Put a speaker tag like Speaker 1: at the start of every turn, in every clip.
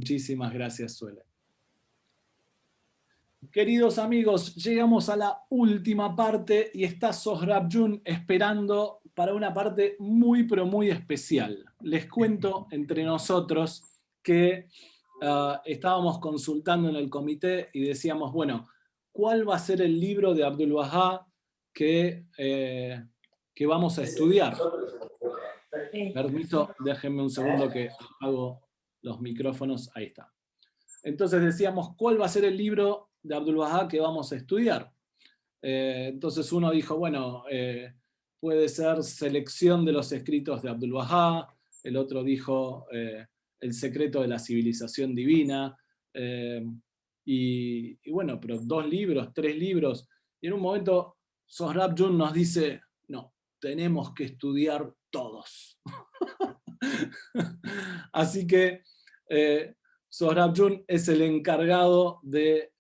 Speaker 1: Muchísimas gracias, Suele. Queridos amigos, llegamos a la última parte y está Sohrab Jun esperando para una parte muy pero muy especial. Les cuento entre nosotros que estábamos consultando en el comité y decíamos, bueno, ¿cuál va a ser el libro de Abdul Wahab que vamos a estudiar? Permiso, déjenme un segundo que apago los micrófonos. Ahí está. Entonces decíamos, ¿cuál va a ser el libro de Abdul Wahab que vamos a estudiar? Entonces uno dijo, bueno, puede ser Selección de los escritos de Abdul Wahab, el otro dijo El secreto de la civilización divina, y bueno, pero 2 libros, 3 libros, y en un momento Sohrab Jun nos dice, no, tenemos que estudiar todos. Así que Sohrab Jun es el encargado de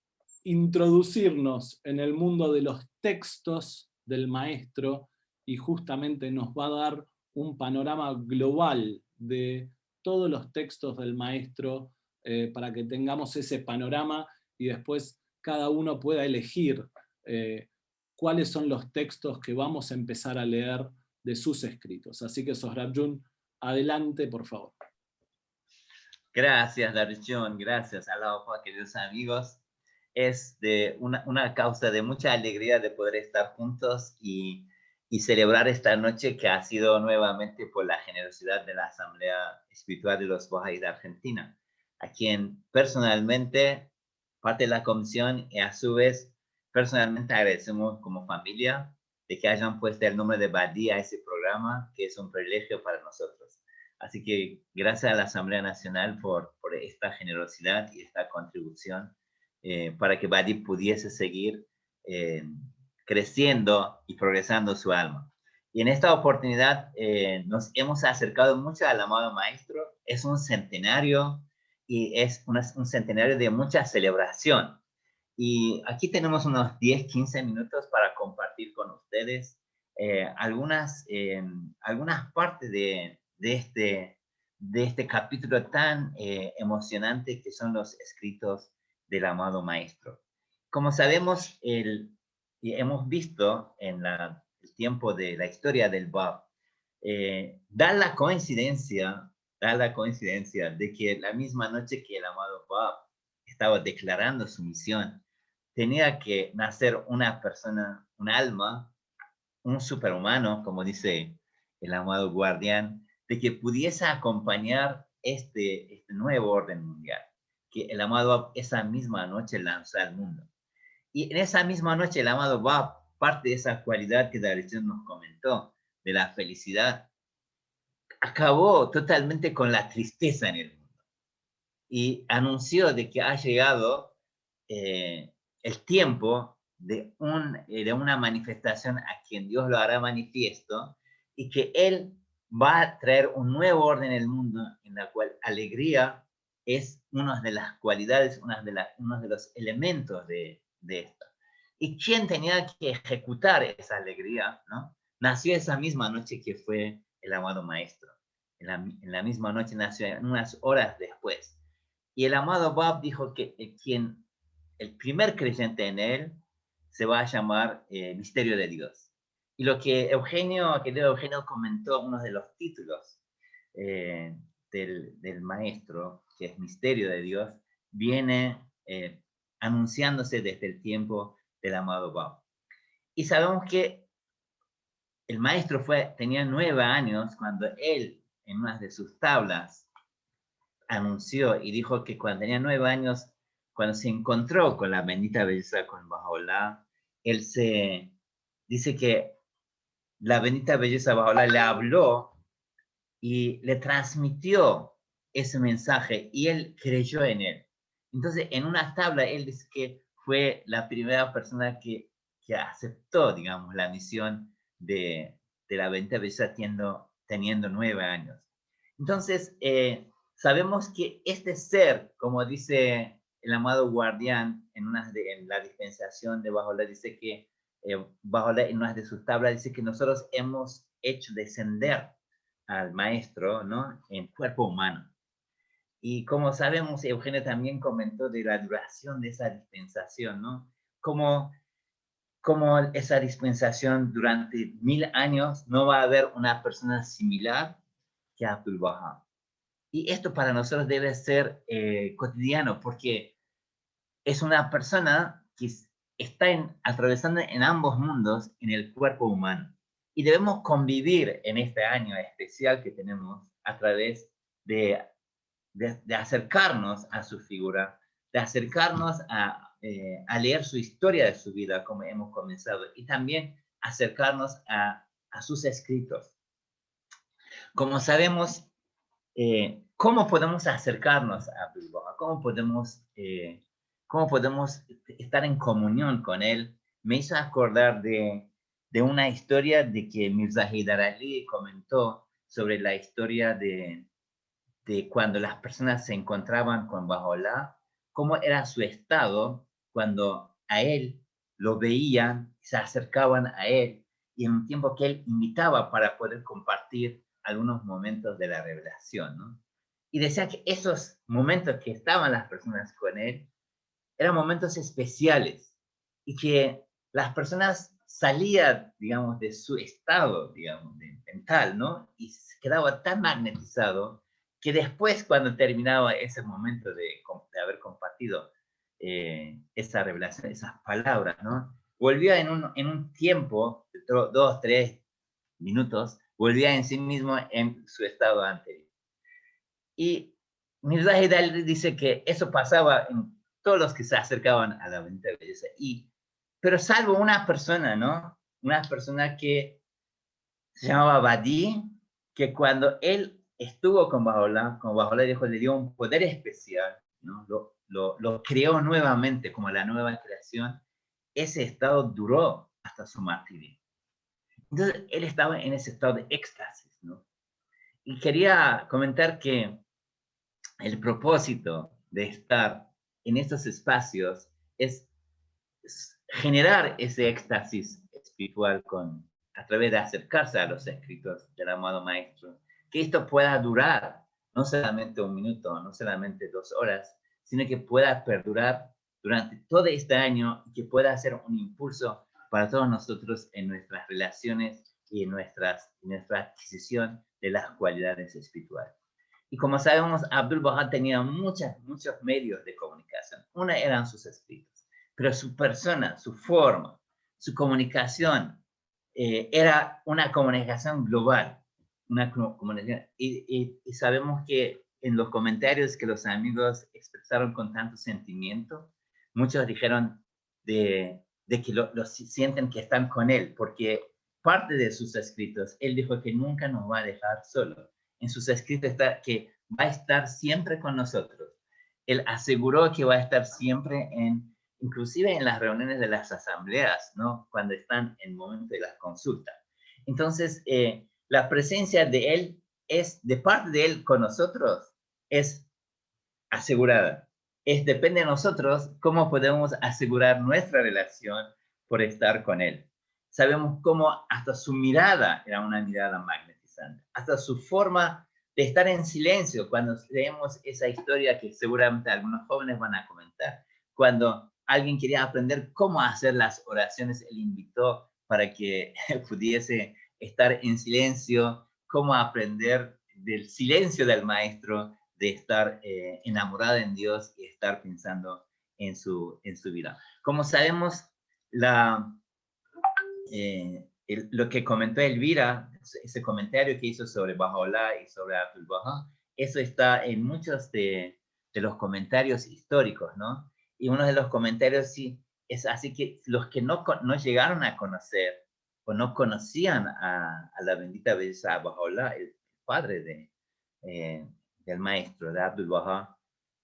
Speaker 1: introducirnos en el mundo de los textos del maestro y justamente nos va a dar un panorama global de todos los textos del maestro para que tengamos ese panorama y después cada uno pueda elegir cuáles son los textos que vamos a empezar a leer de sus escritos. Así que Sohrab Jun, adelante, por favor.
Speaker 2: Gracias, Darshan, gracias, Allah, queridos amigos. Es de una causa de mucha alegría de poder estar juntos y celebrar esta noche que ha sido nuevamente por la generosidad de la Asamblea Espiritual de los Bahá'ís de Argentina, a quien personalmente, parte de la comisión y a su vez personalmente agradecemos como familia de que hayan puesto el nombre de Badi a ese programa, que es un privilegio para nosotros. Así que gracias a la Asamblea Nacional por esta generosidad y esta contribución para que Badi pudiese seguir creciendo y progresando su alma. Y en esta oportunidad nos hemos acercado mucho al amado maestro. Es un centenario y es un centenario de mucha celebración. Y aquí tenemos unos 10, 15 minutos para compartir con ustedes algunas partes de este capítulo tan emocionante que son los escritos del amado maestro. Como sabemos, y hemos visto en el tiempo de la historia del Bab, da la coincidencia de que la misma noche que el amado Bab estaba declarando su misión, tenía que nacer una persona, un alma, un superhumano, como dice el amado guardián, de que pudiese acompañar este nuevo orden mundial, que el amado Bab esa misma noche lanzó al mundo. Y en esa misma noche el amado Bab, parte de esa cualidad que Darshan nos comentó, de la felicidad, acabó totalmente con la tristeza en el mundo. Y anunció de que ha llegado el tiempo de una manifestación a quien Dios lo hará manifiesto y que Él va a traer un nuevo orden en el mundo en la cual alegría es una de las cualidades, uno de los elementos de esto. ¿Y quién tenía que ejecutar esa alegría? ¿No? Nació esa misma noche que fue el amado maestro. En la misma noche nació, unas horas después. Y el amado Bab dijo que el primer creyente en él se va a llamar Misterio de Dios. Y lo que querido Eugenio comentó, uno de los títulos del maestro, que es Misterio de Dios, viene anunciándose desde el tiempo del amado Bab. Y sabemos que el maestro tenía 9 años cuando él, en una de sus tablas, anunció y dijo que cuando tenía 9 años, cuando se encontró con la bendita belleza con Baha'u'lláh, él dice que la bendita belleza Baha'u'lláh le habló y le transmitió ese mensaje y él creyó en él. Entonces, en una tabla, él dice que fue la primera persona que aceptó, digamos, la misión de la bendita belleza teniendo 9 años. Entonces, sabemos que este ser, como dice el amado guardián en la dispensación de Baha'u'lláh, dice que Baha'u'lláh en una de sus tablas dice que nosotros hemos hecho descender al maestro, ¿no? En cuerpo humano. Y como sabemos, Eugenio también comentó de la duración de esa dispensación, ¿no? Como esa dispensación durante 1000 años no va a haber una persona similar que Abdul Baha. Y esto para nosotros debe ser cotidiano, porque es una persona que está atravesando en ambos mundos en el cuerpo humano. Y debemos convivir en este año especial que tenemos a través de acercarnos a su figura, de acercarnos a leer su historia de su vida, como hemos comenzado, y también acercarnos a sus escritos. Como sabemos, ¿cómo podemos acercarnos a Abdul Baha? ¿Cómo podemos estar en comunión con él? Me hizo acordar de una historia de que Mirza Haydar Ali comentó sobre la historia de cuando las personas se encontraban con Baha'u'lláh, cómo era su estado cuando a él lo veían, se acercaban a él, y en un tiempo que él invitaba para poder compartir algunos momentos de la revelación, ¿no? Y decía que esos momentos que estaban las personas con él eran momentos especiales, y que las personas salían, digamos, de su estado, digamos, mental, ¿no? Y se quedaba tan magnetizado que después, cuando terminaba ese momento de haber compartido esa revelación, esas palabras, ¿no? Volvía en un tiempo, de 2, 3 minutos, volvía en sí mismo en su estado anterior. Y Mirza Haydar dice que eso pasaba en todos los que se acercaban a la bendita belleza. Pero salvo una persona, ¿no? Una persona que se llamaba Badi, que cuando él estuvo con Baha'u'lláh dijo, le dio un poder especial, ¿no? Lo creó nuevamente como la nueva creación. Ese estado duró hasta su martirio. Entonces, él estaba en ese estado de éxtasis, ¿no? Y quería comentar que el propósito de estar en estos espacios es generar ese éxtasis espiritual a través de acercarse a los escritos del amado Maestro, que esto pueda durar no solamente 1 minuto, no solamente 2 horas, sino que pueda perdurar durante todo este año y que pueda ser un impulso para todos nosotros en nuestras relaciones y en nuestra adquisición de las cualidades espirituales. Y como sabemos, Abdul Baha tenía muchos medios de comunicación. Una eran sus escritos, pero su persona, su forma, su comunicación era una comunicación global. Una comunicación, y sabemos que en los comentarios que los amigos expresaron con tanto sentimiento, muchos dijeron de que los sienten que están con él, porque parte de sus escritos, él dijo que nunca nos va a dejar solos. En sus escritos está que va a estar siempre con nosotros. Él aseguró que va a estar siempre inclusive en las reuniones de las asambleas, ¿no? Cuando están en el momento de la consulta. Entonces, la presencia de él de parte de él con nosotros, es asegurada. Depende de nosotros cómo podemos asegurar nuestra relación por estar con él. Sabemos cómo hasta su mirada era una mirada magnetizante, hasta su forma de estar en silencio cuando leemos esa historia que seguramente algunos jóvenes van a comentar. Cuando alguien quería aprender cómo hacer las oraciones, él invitó para que pudiese estar en silencio, cómo aprender del silencio del maestro, de estar enamorada en Dios y estar pensando en su vida. Como sabemos, lo que comentó Elvira, ese comentario que hizo sobre Baha'u'lláh y sobre Abdul Baha, eso está en muchos de los comentarios históricos, ¿no? Y uno de los comentarios sí es así que los que no llegaron a conocer o no conocían a la bendita belleza de Baha'u'lláh, el padre del maestro, de Abdul Baha,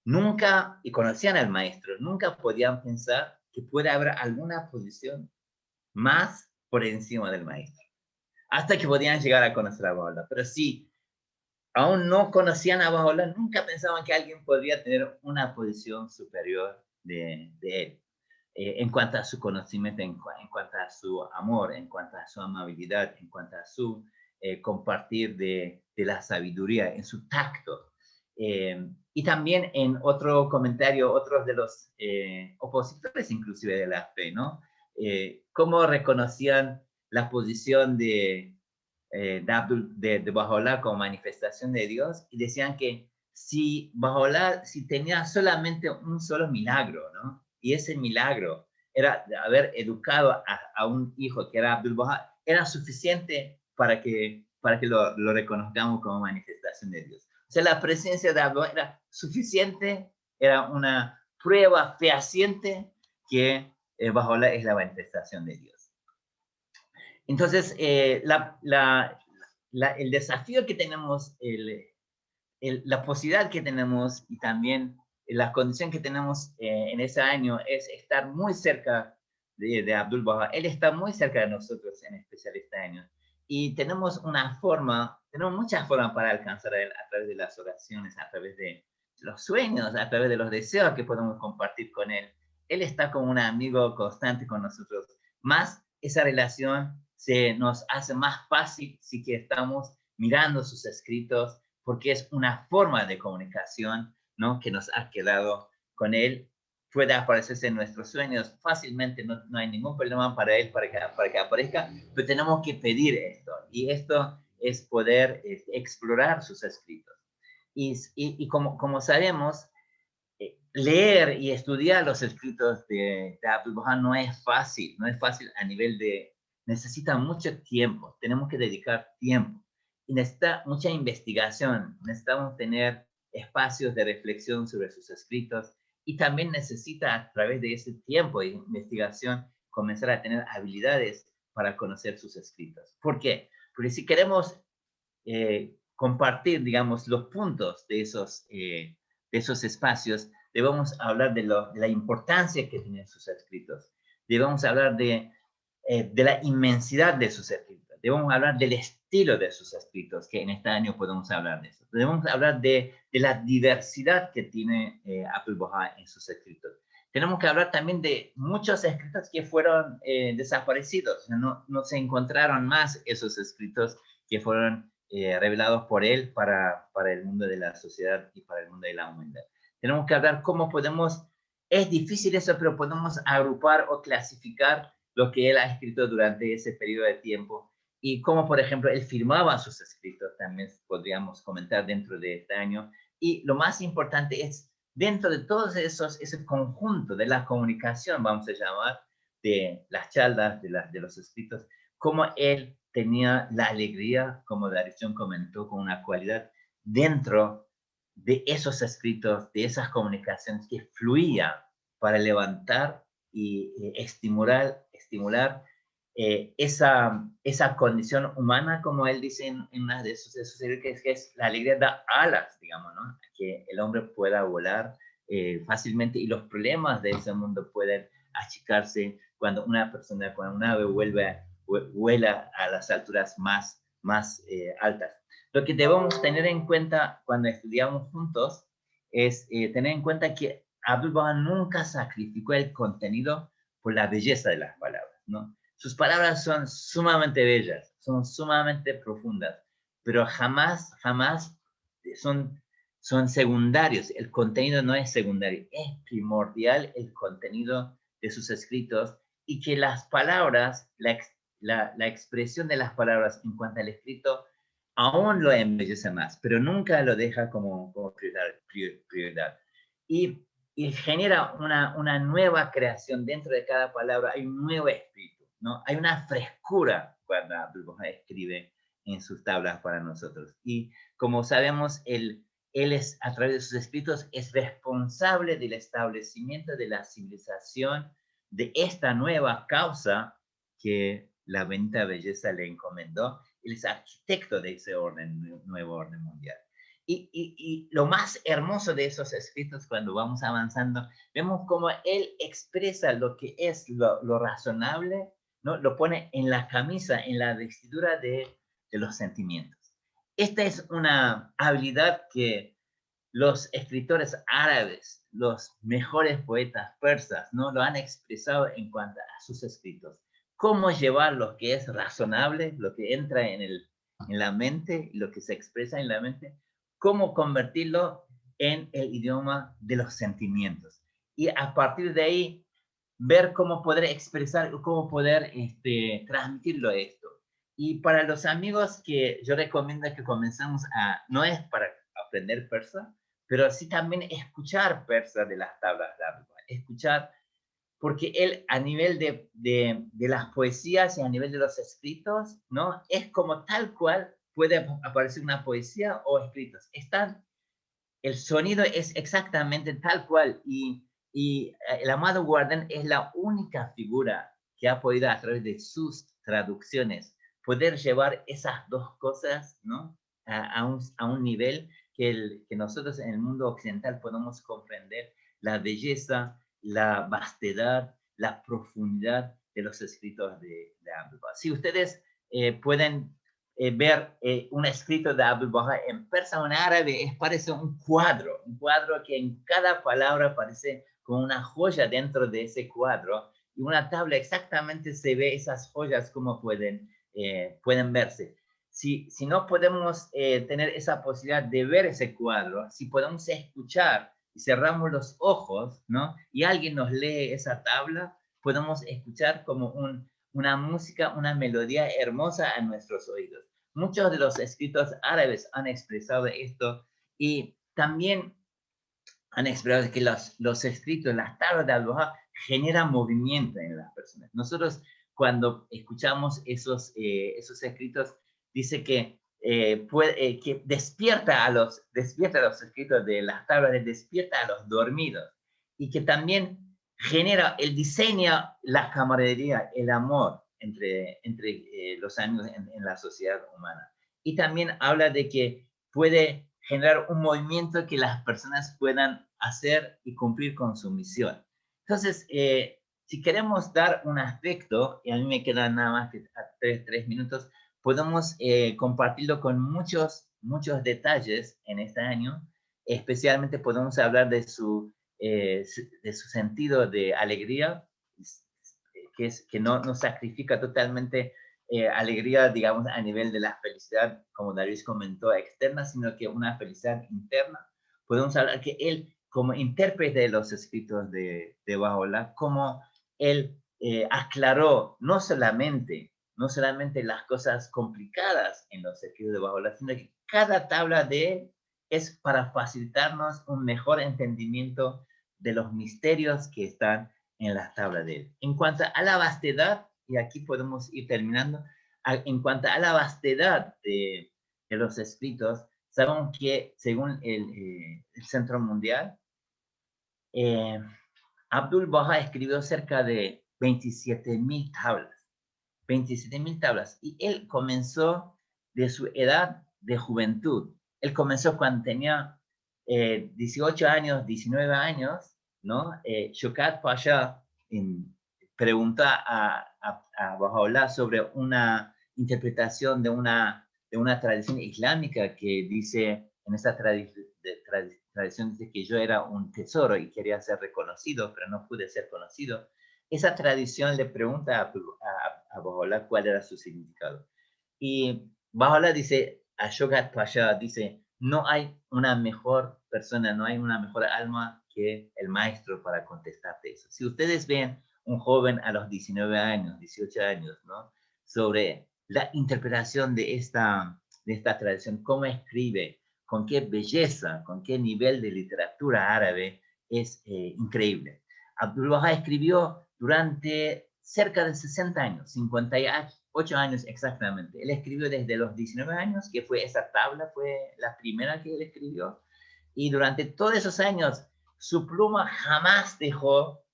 Speaker 2: nunca, y conocían al maestro, nunca podían pensar que puede haber alguna posición más por encima del maestro, hasta que podían llegar a conocer a Baha'u'lláh. Pero si aún no conocían a Baha'u'lláh, nunca pensaban que alguien podría tener una posición superior de él, en cuanto a su conocimiento, en cuanto a su amor, en cuanto a su amabilidad, en cuanto a su compartir de la sabiduría, en su tacto. Y también en otro comentario, otros de los opositores inclusive de la fe, ¿no? Cómo reconocían la posición de Baha'u'lláh como manifestación de Dios, y decían que si Baha'u'lláh, si tenía solamente un solo milagro, ¿no? Y ese milagro era de haber educado a un hijo que era Abdul Baha, era suficiente para que lo reconozcamos como manifestación de Dios. O sea, la presencia de Abdul Baha era suficiente, era una prueba fehaciente que Baha'u'lláh es la manifestación de Dios. Entonces, el desafío que tenemos, la posibilidad que tenemos y también la condición que tenemos en ese año es estar muy cerca de Abdul Baha. Él está muy cerca de nosotros, en especial este año. Y tenemos muchas formas para alcanzar a él, a través de las oraciones, a través de los sueños, a través de los deseos que podemos compartir con él. Él está como un amigo constante con nosotros. Más esa relación se nos hace más fácil si que estamos mirando sus escritos, porque es una forma de comunicación, ¿no?, que nos ha quedado con él. Puede aparecerse en nuestros sueños fácilmente, no hay ningún problema para él, para que aparezca, pero tenemos que pedir esto, y esto es poder explorar sus escritos. Y como sabemos, leer y estudiar los escritos de Abdul Baha no es fácil a nivel necesita mucho tiempo, tenemos que dedicar tiempo, y necesita mucha investigación, necesitamos tener espacios de reflexión sobre sus escritos, y también necesita, a través de ese tiempo de investigación, comenzar a tener habilidades para conocer sus escritos. ¿Por qué? Porque si queremos compartir, digamos, los puntos de esos espacios, debemos hablar de la importancia que tienen sus escritos, debemos hablar de la inmensidad de sus escritos, debemos hablar del estilo de sus escritos, que en este año podemos hablar de eso, debemos hablar de la diversidad que tiene Abdul Baha en sus escritos. Tenemos que hablar también de muchos escritos que fueron desaparecidos, no se encontraron más esos escritos que fueron revelados por él para el mundo de la sociedad y para el mundo de la humanidad. Tenemos que hablar cómo es difícil eso, pero podemos agrupar o clasificar lo que él ha escrito durante ese periodo de tiempo, y cómo, por ejemplo, él firmaba sus escritos, también podríamos comentar dentro de este año. Y lo más importante es, dentro de todos ese conjunto de la comunicación, vamos a llamar, de las charlas, de los escritos, cómo él tenía la alegría, como Darichon comentó, con una cualidad dentro de esos escritos, de esas comunicaciones que fluía para levantar y estimular esa condición humana, como él dice en una de sus escritos, que es la alegría da alas, digamos, ¿no? Que el hombre pueda volar fácilmente, y los problemas de ese mundo pueden achicarse cuando una ave vuela a las alturas más altas. Lo que debemos tener en cuenta cuando estudiamos juntos es tener en cuenta que Abdul Baha nunca sacrificó el contenido por la belleza de las palabras, ¿no? Sus palabras son sumamente bellas, son sumamente profundas, pero jamás son secundarios. El contenido no es secundario, es primordial el contenido de sus escritos, y que las palabras, la expresión de las palabras en cuanto al escrito, aún lo embellece más, pero nunca lo deja como prioridad. Y genera una nueva creación dentro de cada palabra, hay un nuevo espíritu, ¿no? Hay una frescura cuando Abdul Baha escribe en sus tablas para nosotros. Y como sabemos, él es, a través de sus escritos, es responsable del establecimiento de la civilización, de esta nueva causa que la bendita belleza le encomendó. Él es arquitecto de ese nuevo orden mundial. Y lo más hermoso de esos escritos, cuando vamos avanzando, vemos cómo él expresa lo que es lo razonable, ¿no? Lo pone en la camisa, en la vestidura de los sentimientos. Esta es una habilidad que los escritores árabes, los mejores poetas persas, ¿no?, lo han expresado en cuanto a sus escritos. Cómo llevar lo que es razonable, lo que entra en la mente, lo que se expresa en la mente, cómo convertirlo en el idioma de los sentimientos. Y a partir de ahí, ver cómo poder expresar, cómo poder transmitirlo esto. Y para los amigos que yo recomiendo que comenzamos no es para aprender persa, pero sí también escuchar persa de las tablas de Abdul Baha, escuchar, porque él a nivel de las poesías y a nivel de los escritos, ¿no? Es como tal cual puede aparecer una poesía o escritos. El sonido es exactamente tal cual y el amado Warden es la única figura que ha podido a través de sus traducciones poder llevar esas dos cosas, ¿no? A un nivel que nosotros en el mundo occidental podemos comprender la belleza, la vastedad, la profundidad de los escritos de Abdul Baha. Si ustedes pueden ver un escrito de Abdul Baha en persa o en árabe, parece un cuadro que en cada palabra parece como una joya dentro de ese cuadro, y una tabla exactamente se ve esas joyas como pueden verse. Si no podemos tener esa posibilidad de ver ese cuadro, si podemos escuchar y cerramos los ojos, ¿no? Y alguien nos lee esa tabla, podemos escuchar como una música, una melodía hermosa a nuestros oídos. Muchos de los escritos árabes han expresado esto y también han expresado que los escritos, las tablas de Abdul Baha generan movimiento en las personas. Nosotros cuando escuchamos esos escritos, dice que que despierta a los escritos de las tablas, despierta a los dormidos, y que también genera el diseño, la camaradería, el amor entre los amigos en la sociedad humana. Y también habla de que puede generar un movimiento que las personas puedan hacer y cumplir con su misión. Entonces, si queremos dar un aspecto, y a mí me quedan nada más que 3 minutos, podemos compartirlo con muchos detalles en este año. Especialmente podemos hablar de su sentido de alegría, que no sacrifica totalmente alegría, digamos, a nivel de la felicidad, como David comentó, externa, sino que una felicidad interna. Podemos hablar que él, como intérprete de los escritos de Baha'u'lláh, como él aclaró no solamente las cosas complicadas en los escritos de Baha'u'lláh, sino que cada tabla de él es para facilitarnos un mejor entendimiento de los misterios que están en las tablas de él. En cuanto a la vastedad, y aquí podemos ir terminando, en cuanto a la vastedad de los escritos, sabemos que según el Centro Mundial, Abdul Baha escribió cerca de 27.000 tablas. 27.000 tablas. Y él comenzó de su edad de juventud. Él comenzó cuando tenía 18 años, 19 años, ¿no? Shukat Pasha preguntó a Baha'u'lláh sobre una interpretación de una tradición islámica que dice, en esta tradición dice que yo era un tesoro y quería ser reconocido, pero no pude ser conocido. Esa tradición le pregunta a Baha'u'lláh cuál era su significado. Y Baha'u'lláh dice, a Shogat Pasha dice, no hay una mejor persona, no hay una mejor alma que el maestro para contestarte eso. Si ustedes ven un joven a los 19 años, 18 años, ¿no? Sobre la interpretación de esta tradición, cómo escribe, con qué belleza, con qué nivel de literatura árabe, es increíble. Abdul Baha escribió durante cerca de 60 años, 58 años exactamente. Él escribió desde los 19 años, que fue esa tabla, fue la primera que él escribió, y durante todos esos años su pluma jamás dejó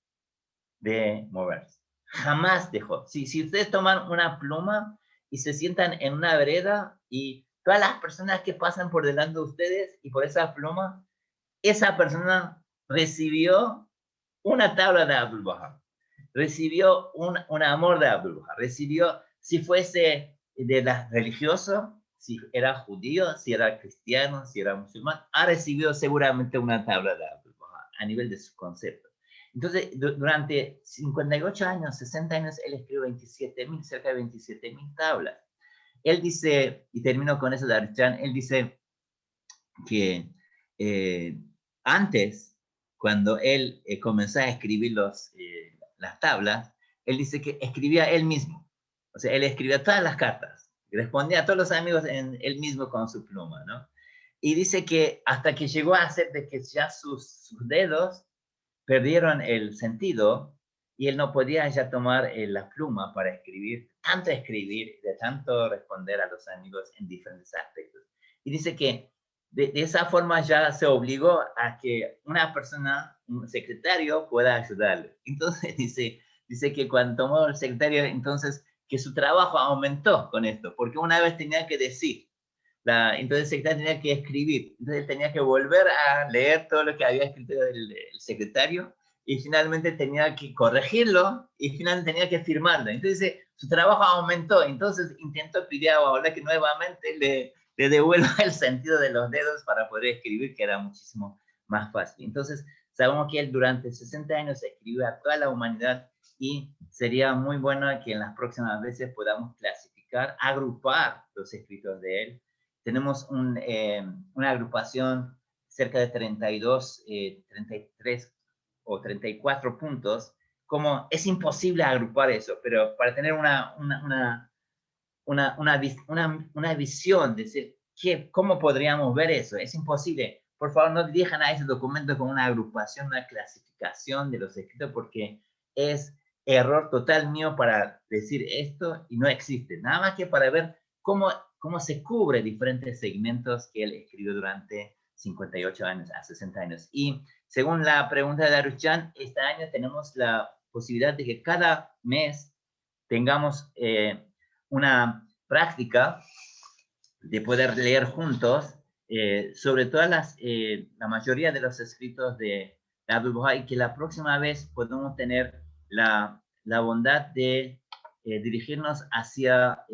Speaker 2: de moverse. Jamás dejó. Si ustedes toman una pluma y se sientan en una vereda y todas las personas que pasan por delante de ustedes y por esa pluma, esa persona recibió una tabla de Abdul Baha, recibió un amor de Abdul Baha, recibió, si fuese de las religioso, si era judío, si era cristiano, si era musulmán, ha recibido seguramente una tabla de Abdul Baha a nivel de su concepto. Entonces, durante 58 años, 60 años, él escribió cerca de 27.000 tablas. Él dice, y termino con eso de Archan, él dice que antes, cuando él comenzó a escribir las tablas, él dice que escribía él mismo. O sea, él escribía todas las cartas, respondía a todos los amigos él mismo con su pluma, ¿no? Y dice que hasta que llegó a hacer de que ya sus dedos perdieron el sentido y él no podía ya tomar la pluma para escribir, de tanto responder a los amigos en diferentes aspectos. Y dice que de esa forma ya se obligó a que una persona, un secretario, pueda ayudarle. Entonces dice que cuando tomó el secretario, entonces que su trabajo aumentó con esto, porque una vez tenía que decir, entonces el secretario tenía que escribir, entonces él tenía que volver a leer todo lo que había escrito el secretario, y finalmente tenía que corregirlo, y finalmente tenía que firmarlo. Entonces su trabajo aumentó, entonces intentó pedir a Bahá'u'lláh que nuevamente le devuelva el sentido de los dedos para poder escribir, que era muchísimo más fácil. Entonces sabemos que él durante 60 años escribió a toda la humanidad, y sería muy bueno que en las próximas veces podamos clasificar, agrupar los escritos de él. Tenemos una agrupación cerca de 32, 33 o 34 puntos. Como es imposible agrupar eso, pero para tener una visión de decir, ¿cómo podríamos ver eso? Es imposible. Por favor, no dirijan a ese documento con una agrupación, una clasificación de los escritos, porque es error total mío para decir esto y no existe. Nada más que para ver cómo se cubre diferentes segmentos que él escribió durante 58 años a 60 años. Y según la pregunta de Daruchan, este año tenemos la posibilidad de que cada mes tengamos una práctica de poder leer juntos sobre todas la mayoría de los escritos de Abdul Baha, y que la próxima vez podamos tener la bondad de dirigirnos hacia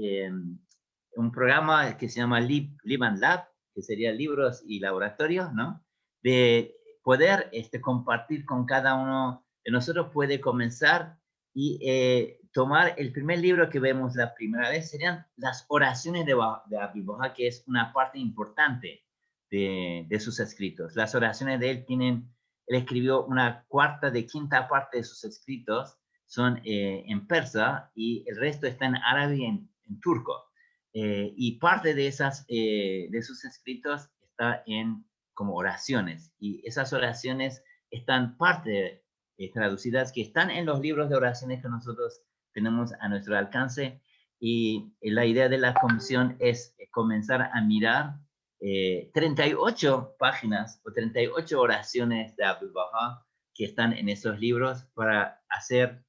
Speaker 2: un programa que se llama Lib and Lab, que sería libros y laboratorios, ¿no? De poder compartir con cada uno de nosotros. Puede comenzar y tomar el primer libro que vemos la primera vez, serían las oraciones de Abdul Baha, que es una parte importante de sus escritos. Las oraciones de él él escribió una cuarta de quinta parte de sus escritos, son en persa, y el resto está en árabe y en turco. Y parte de sus escritos está como oraciones, y esas oraciones están traducidas, que están en los libros de oraciones que nosotros tenemos a nuestro alcance. Y la idea de la comisión es comenzar a mirar 38 páginas o 38 oraciones de Abdul Baha que están en esos libros, para hacer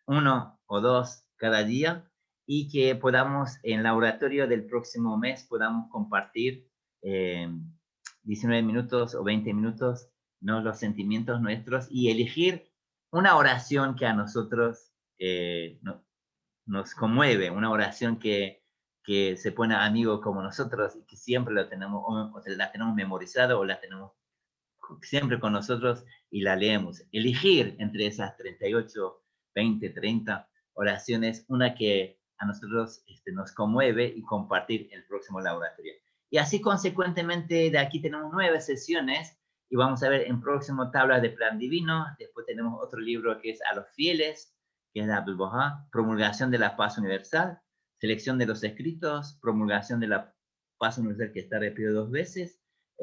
Speaker 2: uno o dos cada día, y que podamos en el laboratorio del próximo mes podamos compartir 19 minutos o 20 minutos, ¿no?, los sentimientos nuestros, y elegir una oración que a nosotros nos conmueve, una oración que se pone amigo como nosotros, y que siempre la tenemos memorizada, o la tenemos siempre con nosotros y la leemos. Elegir entre esas 38, 20, 30 oraciones, una que a nosotros nos conmueve, y compartir el próximo laboratorio. Y así consecuentemente de aquí tenemos 9 sesiones, y vamos a ver en próximo tablas de plan divino. Después tenemos otro libro que es A los fieles, que es de Abdul Baha, promulgación de la paz universal, selección de los escritos, promulgación de la paz universal, que está repetido 2 veces,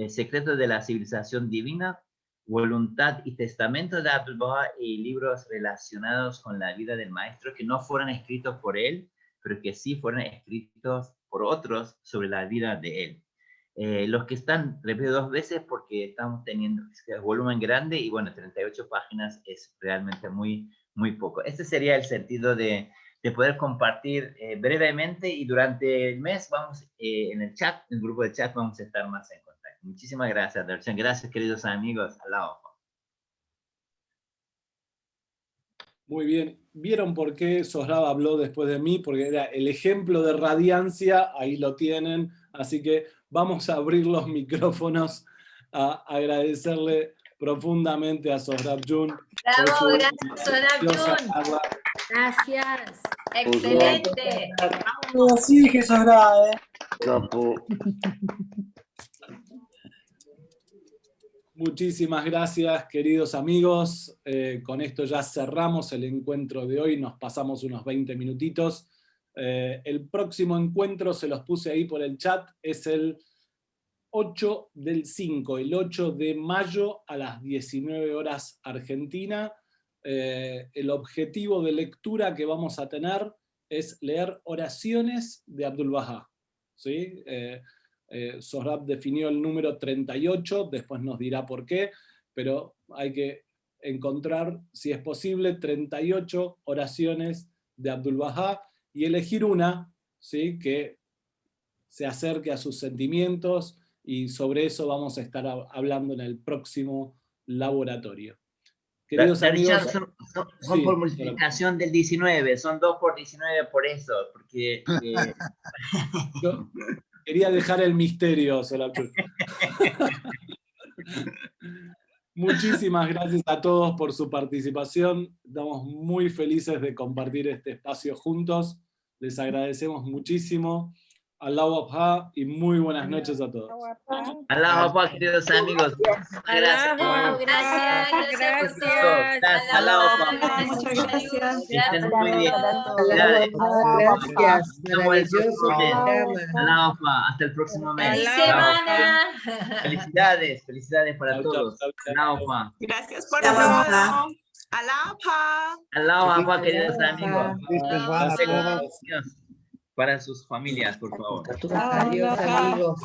Speaker 2: secretos de la civilización divina, voluntad y testamento de Abdul Baha, y libros relacionados con la vida del maestro que no fueron escritos por él, pero que sí fueron escritos por otros sobre la vida de él. Los que están repetidos 2 veces porque estamos teniendo volumen grande, y bueno, 38 páginas es realmente muy, muy poco. Este sería el sentido de poder compartir brevemente, y durante el mes vamos en el chat, en el grupo de chat, vamos a estar más en contacto. Muchísimas gracias, Darshan. Gracias, queridos amigos. Allah.
Speaker 1: Muy bien. ¿Vieron por qué Sohrab habló después de mí? Porque era el ejemplo de radiancia, ahí lo tienen. Así que vamos a abrir los micrófonos a agradecerle profundamente a Sohrab Jun.
Speaker 3: Bravo, gracias, Sohrab Jun.
Speaker 4: Gracias.
Speaker 3: Excelente.
Speaker 5: Sí, que Sohrab,
Speaker 6: Capo.
Speaker 1: Muchísimas gracias, queridos amigos. Con esto ya cerramos el encuentro de hoy, nos pasamos unos 20 minutitos. El próximo encuentro, se los puse ahí por el chat, es el 8 del 5, el 8 de mayo a las 19 horas Argentina. El objetivo de lectura que vamos a tener es leer oraciones de Abdul Baha. ¿Sí? Sohrab definió el número 38, después nos dirá por qué, pero hay que encontrar, si es posible, 38 oraciones de Abdul Baha y elegir una, ¿sí?, que se acerque a sus sentimientos, y sobre eso vamos a estar hablando en el próximo laboratorio. Queridos amigos,
Speaker 2: son por multiplicación del 19, son 2 por 19 por eso, porque...
Speaker 1: Yo quería dejar el misterio, Solapchuk. Muchísimas gracias a todos por su participación. Estamos muy felices de compartir este espacio juntos. Les agradecemos muchísimo. Allahu Akbar y muy buenas noches a todos.
Speaker 2: Allahu Akbar, queridos amigos. Gracias.
Speaker 3: Gracias.
Speaker 2: Allahu Akbar.
Speaker 4: Muchas gracias.
Speaker 2: Estén muy bien.
Speaker 5: Gracias. Maravilloso programa.
Speaker 2: Allahu Akbar. Hasta el próximo mes.
Speaker 3: ¡Feliz semana!
Speaker 2: Felicidades, felicidades para todos. Allahu Akbar.
Speaker 4: Gracias por todo. Allahu Akbar.
Speaker 2: Allahu Akbar, queridos amigos.
Speaker 1: Gracias.
Speaker 2: Para sus familias, por favor.
Speaker 5: Adiós, amigos.